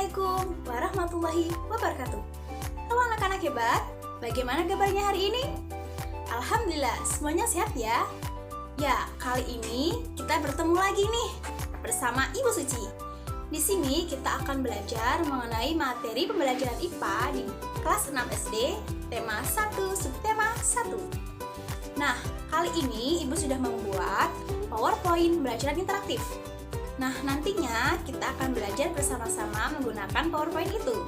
Assalamualaikum warahmatullahi wabarakatuh. Halo anak-anak hebat, bagaimana kabarnya hari ini? Alhamdulillah, semuanya sehat ya? Ya, kali ini kita bertemu lagi nih bersama Ibu Suci. Di sini kita akan belajar mengenai materi pembelajaran IPA di kelas 6 SD, tema 1, subtema 1. Nah, kali ini Ibu sudah membuat PowerPoint pembelajaran interaktif. Nah, nantinya kita akan belajar bersama-sama menggunakan PowerPoint itu.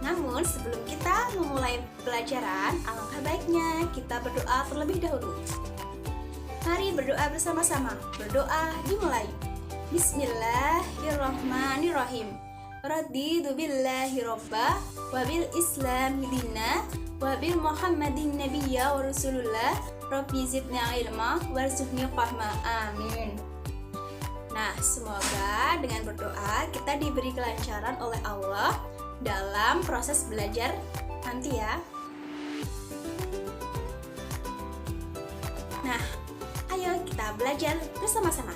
Namun, sebelum kita memulai pelajaran, alangkah baiknya kita berdoa terlebih dahulu. Mari berdoa bersama-sama. Berdoa dimulai. Bismillahirrahmanirrahim. Raditu billahi robba, wabil islam dina, wabil muhammadin nabiyya wa rasulullah, rabbi zidni ilma, warzuqni fahma. Amin. Nah, semoga dengan berdoa kita diberi kelancaran oleh Allah dalam proses belajar nanti ya. Nah, ayo kita belajar bersama-sama.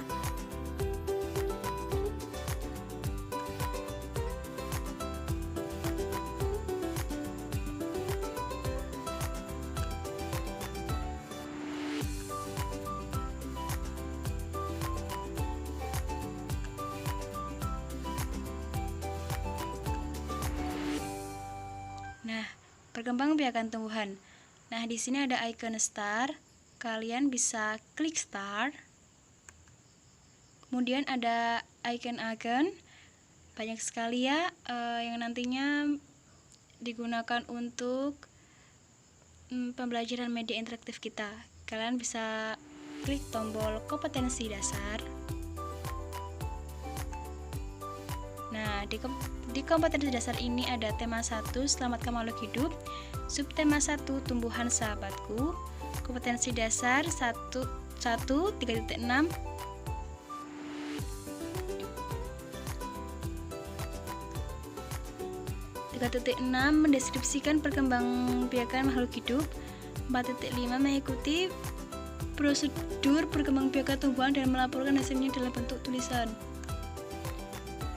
Nah, perkembangbiakan tumbuhan. Nah, di sini ada icon star. Kalian bisa klik star. Kemudian ada icon-icon. Banyak sekali ya yang nantinya digunakan untuk pembelajaran media interaktif kita. Kalian bisa klik tombol kompetensi dasar. Nah, di kompetensi dasar ini ada tema 1, selamatkan makhluk hidup, subtema 1, tumbuhan sahabatku, kompetensi dasar 3.6, 3.6 mendeskripsikan perkembangbiakan makhluk hidup, 4.5 mengikuti prosedur perkembangbiakan tumbuhan dan melaporkan hasilnya dalam bentuk tulisan.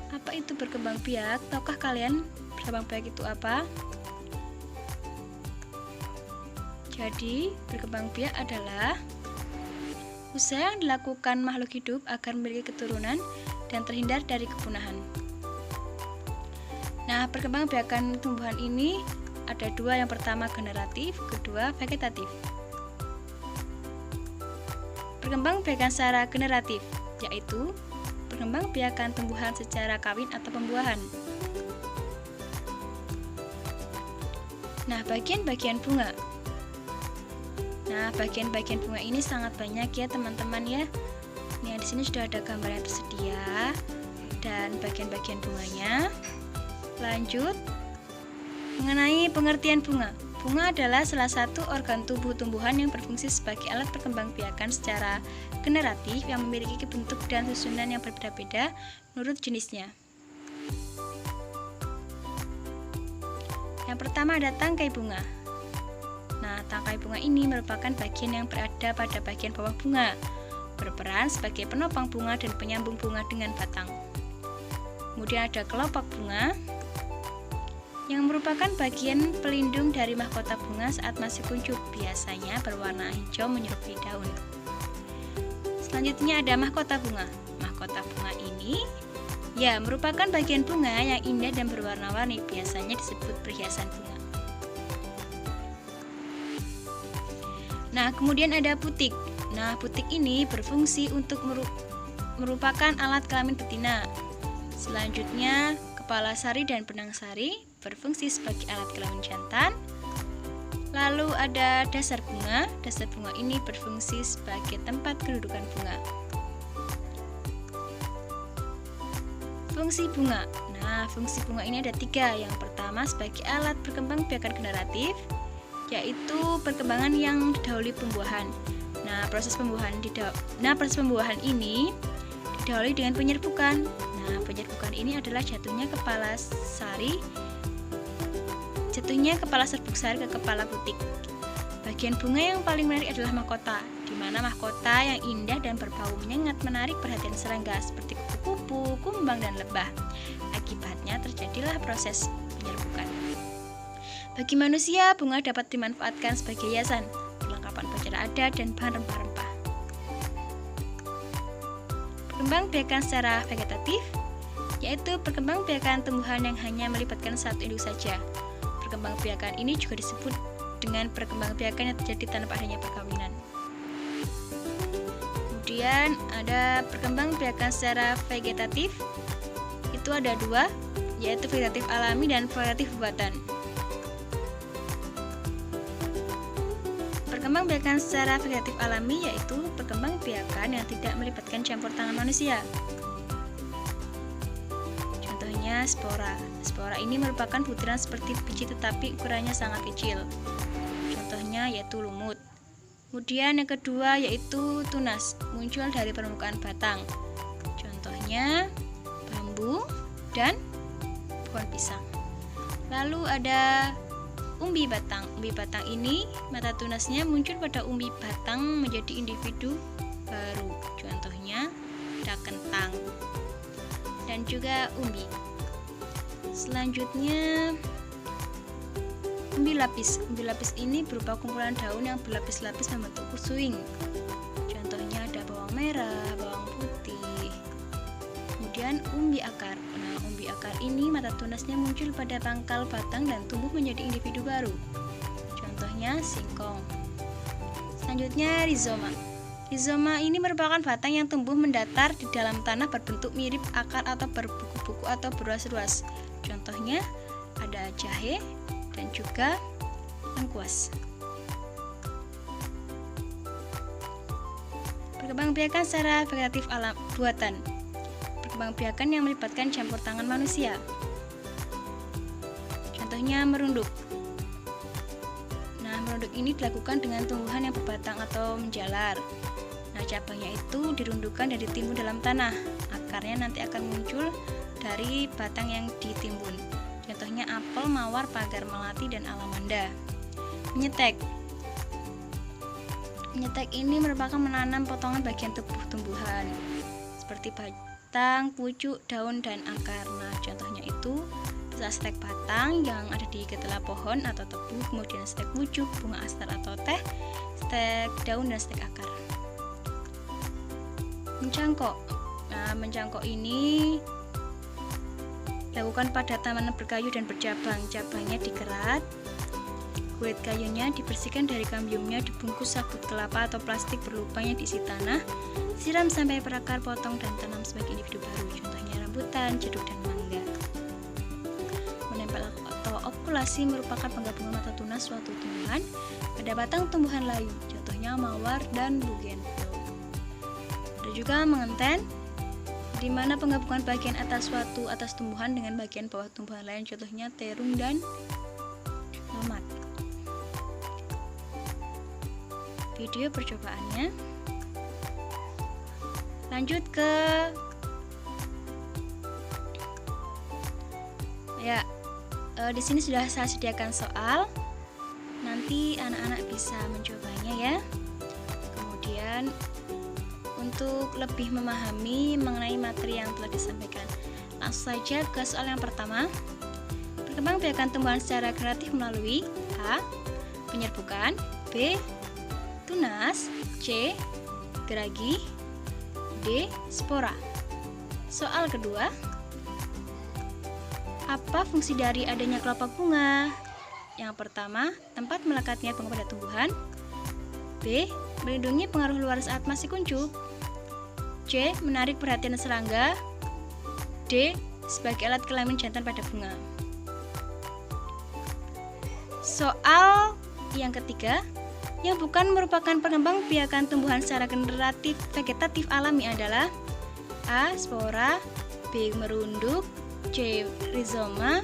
Apa itu berkembang biak? Tahukah kalian berkembang biak itu apa? Jadi, berkembang biak adalah usaha yang dilakukan makhluk hidup agar memiliki keturunan dan terhindar dari kepunahan. Nah, perkembangbiakan tumbuhan ini ada dua, yang pertama generatif, kedua vegetatif. Perkembangbiakan secara generatif yaitu perkembangbiakan tumbuhan secara kawin atau pembuahan. Nah, bagian-bagian bunga. Nah, bagian-bagian bunga ini sangat banyak ya teman-teman ya. Nah, di sini sudah ada gambar yang tersedia dan bagian-bagian bunganya. Lanjut mengenai pengertian bunga. Bunga adalah salah satu organ tubuh tumbuhan yang berfungsi sebagai alat perkembangbiakan secara generatif yang memiliki bentuk dan susunan yang berbeda-beda menurut jenisnya. Yang pertama ada tangkai bunga. Nah, tangkai bunga ini merupakan bagian yang berada pada bagian bawah bunga, berperan sebagai penopang bunga dan penyambung bunga dengan batang. Kemudian ada kelopak bunga, yang merupakan bagian pelindung dari mahkota bunga saat masih kuncup, biasanya berwarna hijau menyerupai daun. Selanjutnya ada mahkota bunga. Mahkota bunga ini merupakan bagian bunga yang indah dan berwarna-warni, biasanya disebut perhiasan bunga. Nah, kemudian ada putik. Nah, putik ini berfungsi untuk merupakan alat kelamin betina. Selanjutnya, kepala sari dan benang sari berfungsi sebagai alat kelamin jantan. Lalu ada dasar bunga. Dasar bunga ini berfungsi sebagai tempat kedudukan bunga. Fungsi bunga. Nah, fungsi bunga ini ada 3. Yang pertama sebagai alat perkembangbiakan generatif, yaitu perkembangan yang didahului pembuahan. Nah, proses pembuahan ini didahului dengan penyerbukan. Nah, penyerbukan ini adalah jatuhnya kepala serbuk sari ke kepala putik. Bagian bunga yang paling menarik adalah mahkota, di mana mahkota yang indah dan berbau menyengat menarik perhatian serangga seperti kupu-kupu kupu, kumbang, dan lebah. Akibatnya terjadilah proses penyerbukan. Bagi manusia, bunga dapat dimanfaatkan sebagai hiasan, perlengkapan upacara adat, dan bahan rempah-rempah. Perkembangbiakan secara vegetatif, yaitu perkembangbiakan tumbuhan yang hanya melibatkan satu induk saja. Perkembangbiakan ini juga disebut dengan perkembangbiakan yang terjadi tanpa adanya perkawinan. Kemudian ada perkembangbiakan secara vegetatif, itu ada dua, yaitu vegetatif alami dan vegetatif buatan. Perkembangbiakan secara vegetatif alami yaitu perkembangbiakan yang tidak melibatkan campur tangan manusia. Contohnya spora. Spora ini merupakan butiran seperti biji tetapi ukurannya sangat kecil. Contohnya yaitu lumut. Kemudian yang kedua yaitu tunas, muncul dari permukaan batang. Contohnya bambu dan pohon pisang. Lalu ada umbi batang. Umbi batang ini mata tunasnya muncul pada umbi batang menjadi individu baru. Contohnya daun kentang dan juga umbi. Selanjutnya umbi lapis. Umbi lapis ini berupa kumpulan daun yang berlapis-lapis membentuk pusuing. Contohnya ada bawang merah, bawang putih. Kemudian umbi akar. Nah, umbi akar ini mata tunasnya muncul pada pangkal batang dan tumbuh menjadi individu baru. Contohnya singkong. Selanjutnya rizoma. Rizoma ini merupakan batang yang tumbuh mendatar di dalam tanah berbentuk mirip akar atau berbuku-buku atau beruas-ruas. Contohnya ada jahe dan juga lengkuas. Perkembangbiakan secara vegetatif alam buatan. Perkembangbiakan yang melibatkan campur tangan manusia. Contohnya merunduk. Nah, merunduk ini dilakukan dengan tumbuhan yang berbatang atau menjalar. Nah, cabangnya itu dirundukkan dan ditimbun dalam tanah. Akarnya nanti akan muncul dari batang yang ditimbun. Contohnya apel, mawar, pagar melati, dan alamanda. Menyetek. Menyetek ini merupakan menanam potongan bagian tubuh tumbuhan seperti batang, pucuk, daun, dan akar. Nah, contohnya itu bisa stek batang yang ada di ketela pohon atau tebu, kemudian stek pucuk, bunga astar atau teh, stek daun, dan stek akar. Mencangkok. Nah, mencangkok ini dilakukan pada tanaman berkayu dan bercabang. Cabangnya dikerat, kulit kayunya dibersihkan dari kambiumnya, dibungkus sabut kelapa atau plastik berlubang yang diisi tanah, siram sampai berakar, potong dan tanam sebagai individu baru. Contohnya rambutan, jeruk, dan mangga. Menempel atau okulasi merupakan penggabungan mata tunas suatu tumbuhan pada batang tumbuhan lain. Contohnya mawar dan bougainville. Ada juga mengenten, di mana penggabungan bagian atas suatu atas tumbuhan dengan bagian bawah tumbuhan lain. Contohnya terung dan lemat. Video percobaannya. Lanjut ke di sini sudah saya sediakan soal. Nanti anak-anak bisa mencobanya ya. Kemudian untuk lebih memahami mengenai materi yang telah disampaikan, langsung saja ke soal yang pertama. Perkembangbiakan tumbuhan secara kreatif melalui A. Penyerbukan, B. Tunas, C. Geragi, D. Spora. Soal kedua, apa fungsi dari adanya kelopak bunga? Yang pertama, tempat melekatnya bunga pada tumbuhan. B. Melindungi pengaruh luar saat masih kuncup. C. Menarik perhatian serangga. D. Sebagai alat kelamin jantan pada bunga. Soal yang ketiga, yang bukan merupakan perkembangbiakan tumbuhan secara generatif vegetatif alami adalah A. Spora, B. Merunduk, C. Rizoma,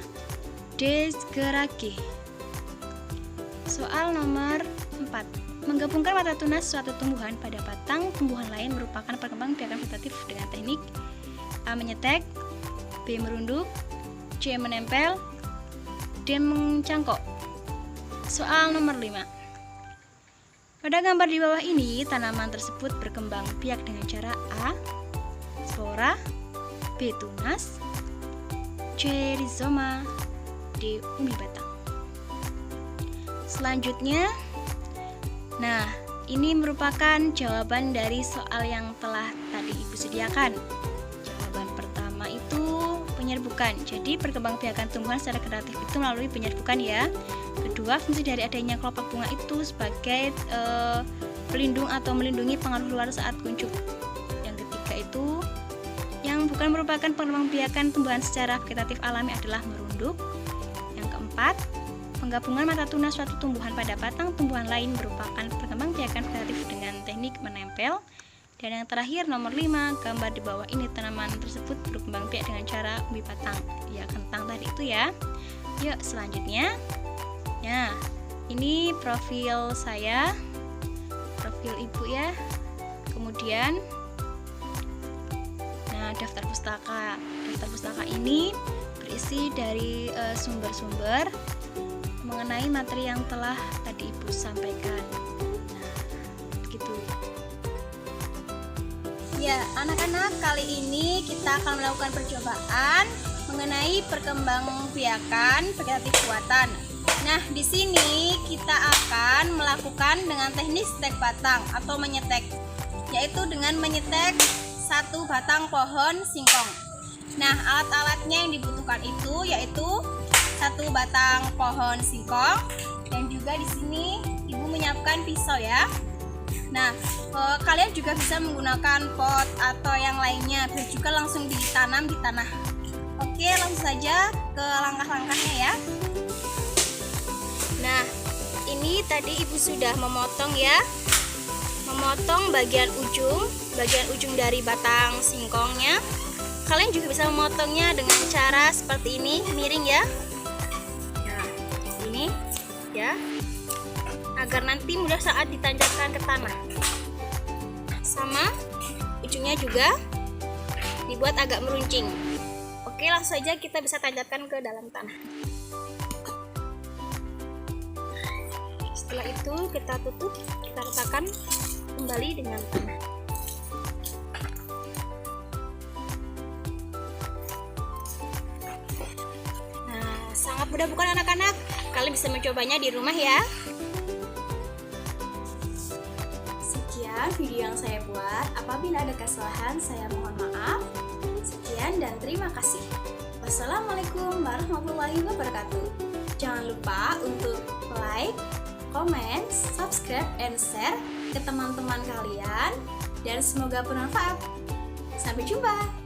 D. Gerage. Soal nomor 4. Menggabungkan mata tunas suatu tumbuhan pada batang tumbuhan lain merupakan perkembangbiakan vegetatif dengan teknik A. Menyetek, B. Merunduk, C. Menempel, D. Mencangkok. Soal nomor 5. Pada gambar di bawah ini, tanaman tersebut berkembang biak dengan cara A. Spora, B. Tunas, C. Rizoma, D. Umbi batang. Selanjutnya, nah ini merupakan jawaban dari soal yang telah tadi Ibu sediakan. Jawaban pertama itu penyerbukan. Jadi perkembangbiakan tumbuhan secara generatif itu melalui penyerbukan ya. Kedua, fungsi dari adanya kelopak bunga itu sebagai pelindung atau melindungi pengaruh luar saat kuncup. Yang ketiga itu yang bukan merupakan perkembangbiakan tumbuhan secara vegetatif alami adalah merunduk. Yang keempat, penggabungan mata tunas suatu tumbuhan pada batang tumbuhan lain merupakan perkembangbiakan vegetatif dengan teknik menempel. Dan yang terakhir nomor 5, gambar di bawah ini tanaman tersebut berkembang biak dengan cara umbi batang. Ya, kentang tadi itu ya. Yuk, selanjutnya. Nah, ini profil saya, profil Ibu ya. Kemudian daftar pustaka. Daftar pustaka ini berisi dari sumber-sumber mengenai materi yang telah tadi Ibu sampaikan. Nah, begitu. Ya, anak-anak, kali ini kita akan melakukan percobaan mengenai perkembangbiakan vegetatif buatan. Nah, di sini kita akan melakukan dengan teknik stek batang atau menyetek, yaitu dengan menyetek satu batang pohon singkong. Nah, alat-alatnya yang dibutuhkan itu yaitu satu batang pohon singkong dan juga di sini Ibu menyiapkan pisau ya. Nah, kalian juga bisa menggunakan pot atau yang lainnya biar juga langsung ditanam di tanah. Oke, langsung saja ke langkah-langkahnya ya. Nah, ini tadi Ibu sudah memotong ya. Memotong bagian ujung dari batang singkongnya. Kalian juga bisa memotongnya dengan cara seperti ini, miring ya. Nah, ini ya, agar nanti mudah saat ditancapkan ke tanah. Sama ujungnya juga dibuat agak meruncing. Oke, langsung saja kita bisa tancapkan ke dalam tanah. Setelah itu kita tutup, kita ratakan kembali dengan tanah. Nah, sangat mudah bukan anak-anak? Kalian bisa mencobanya di rumah ya. Sekian video yang saya buat. Apabila ada kesalahan, saya mohon maaf. Sekian dan terima kasih. Wassalamualaikum warahmatullahi wabarakatuh. Jangan lupa untuk like, comment, subscribe, and share ke teman-teman kalian, dan semoga bermanfaat. Sampai jumpa.